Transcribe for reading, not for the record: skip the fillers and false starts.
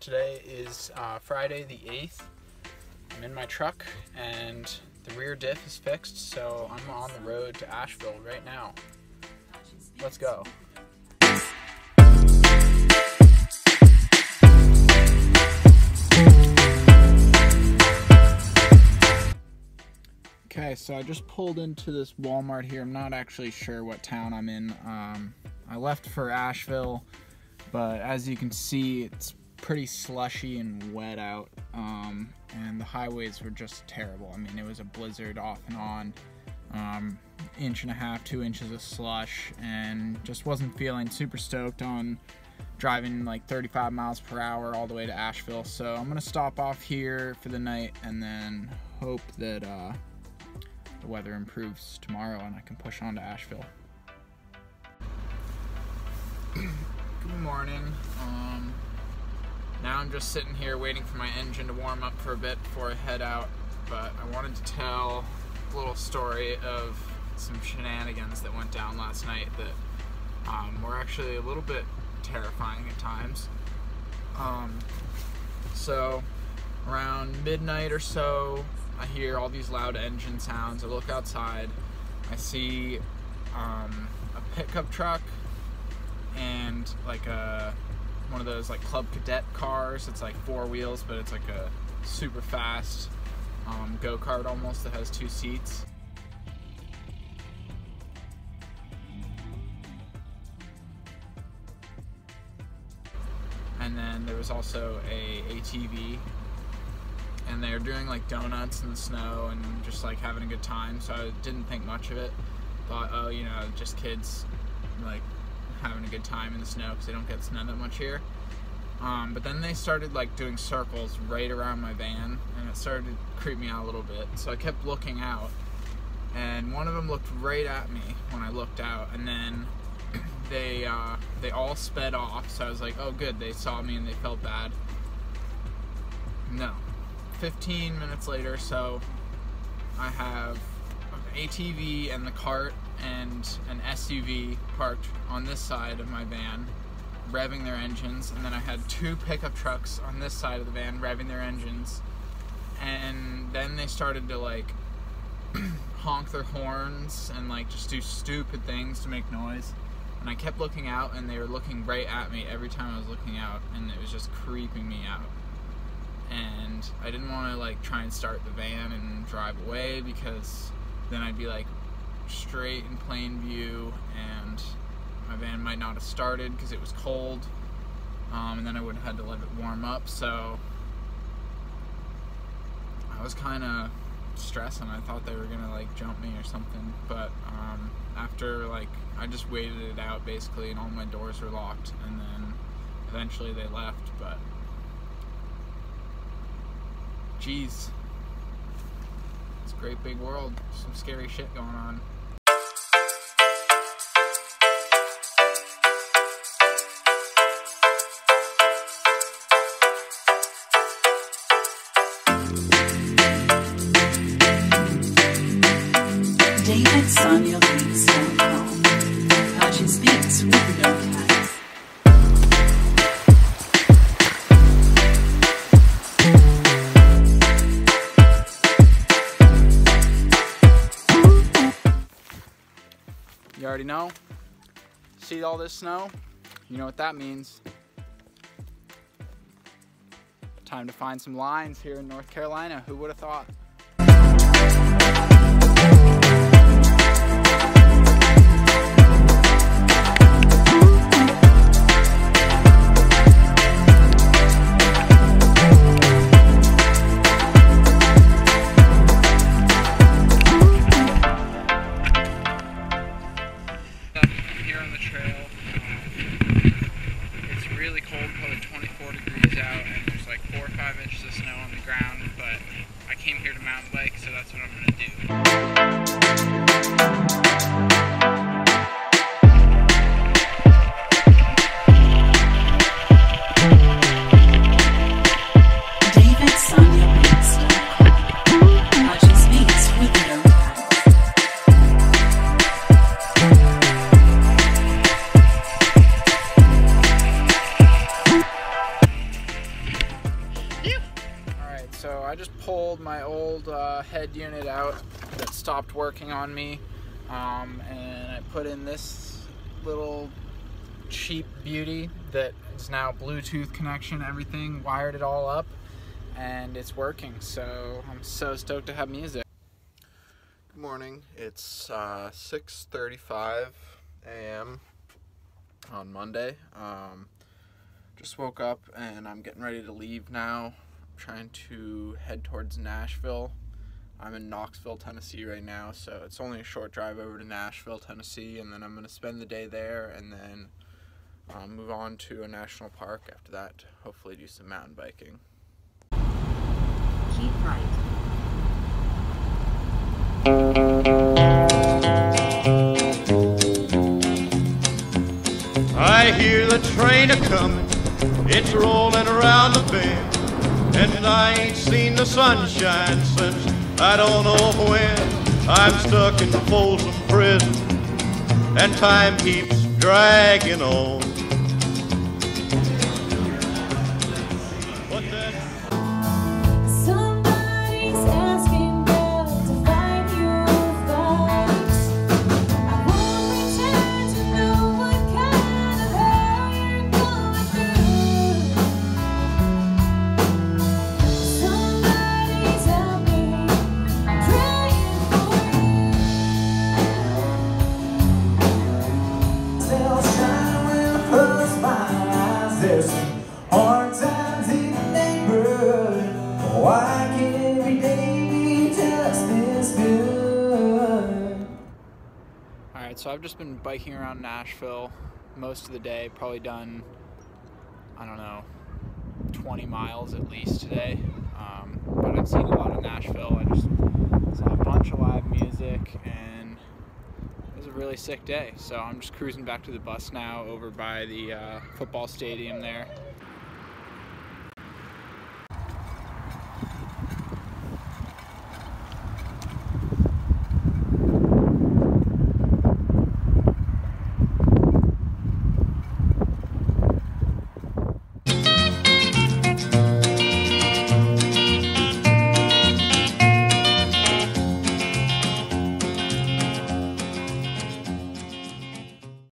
Today is Friday the 8th. I'm in my truck and the rear diff is fixed, so I'm on the road to Asheville right now. Let's go. Okay, so I just pulled into this Walmart here. I'm not actually sure what town I'm in. I left for Asheville, but as you can see, it's pretty slushy and wet out, and the highways were just terrible. I mean, it was a blizzard off and on, inch and a half, 2 inches of slush, and just wasn't feeling super stoked on driving like 35 miles per hour all the way to Asheville. So I'm gonna stop off here for the night and then hope that the weather improves tomorrow and I can push on to Asheville. Good morning. Now I'm just sitting here waiting for my engine to warm up for a bit before I head out, but I wanted to tell a little story of some shenanigans that went down last night that were actually a little bit terrifying at times. So around midnight or so, I hear all these loud engine sounds. I look outside, I see a pickup truck and like one of those like Club Cadet cars. It's like 4 wheels, but it's like a super fast go-kart almost that has 2 seats. And then there was also a ATV, and they were doing like donuts in the snow and just like having a good time, so I didn't think much of it. Thought, oh, you know, just kids like having a good time in the snow because they don't get snow that much here. But then they started like doing circles right around my van, and it started to creep me out a little bit. So I kept looking out, and one of them looked right at me when I looked out, and then they all sped off. So I was like, oh good, they saw me and they felt bad. No. 15 minutes later, so I have an ATV and the cart and an SUV parked on this side of my van, revving their engines, and then I had 2 pickup trucks on this side of the van revving their engines, and then they started to like honk their horns and like just do stupid things to make noise, and I kept looking out, and they were looking right at me every time I was looking out, and it was just creeping me out. And I didn't want to like try and start the van and drive away, because then I'd be like straight in plain view and my van might not have started because it was cold, and then I would have had to let it warm up. So I was kind of stressing. I thought they were gonna like jump me or something, but after like I just waited it out basically, and all my doors were locked, and then eventually they left. But geez, it's a great big world. Some scary shit going on. DavidSoniaLeaks.com. Purchase beats with no tax. You already know? See all this snow? You know what that means. Time to find some lines here in North Carolina. Who would have thought? Here on the trail, it's really cold, probably 24 degrees out, and there's like 4 or 5 inches of snow on the ground, but I came here to my old head unit out that stopped working on me, and I put in this little cheap beauty that is now Bluetooth connection, everything, wired it all up, and it's working. So I'm so stoked to have music. Good morning. It's 6:35 a.m. on Monday. Just woke up and I'm getting ready to leave now. I'm trying to head towards Nashville. I'm in Knoxville, Tennessee right now, so it's only a short drive over to Nashville, Tennessee, and then I'm going to spend the day there and then move on to a national park after that. Hopefully do some mountain biking. Keep right. I hear the train a-comin', it's rolling around the bend, and I ain't seen the sunshine since I don't know when. I'm stuck in Folsom Prison, and time keeps dragging on. But that Somebody's asking God to find you thoughts. I won't pretend to know what kind of hell you're going through. Somebody's help me, I'm praying for you. They'll shine when I close my eyes. There's some hard times in the neighborhood. Why can't every day be just this good? Alright, so I've just been biking around Nashville most of the day, probably done, I don't know, 20 miles at least today. But I've seen a lot of Nashville. I just saw a bunch of live music, and it was a really sick day. So I'm just cruising back to the bus now over by the football stadium there.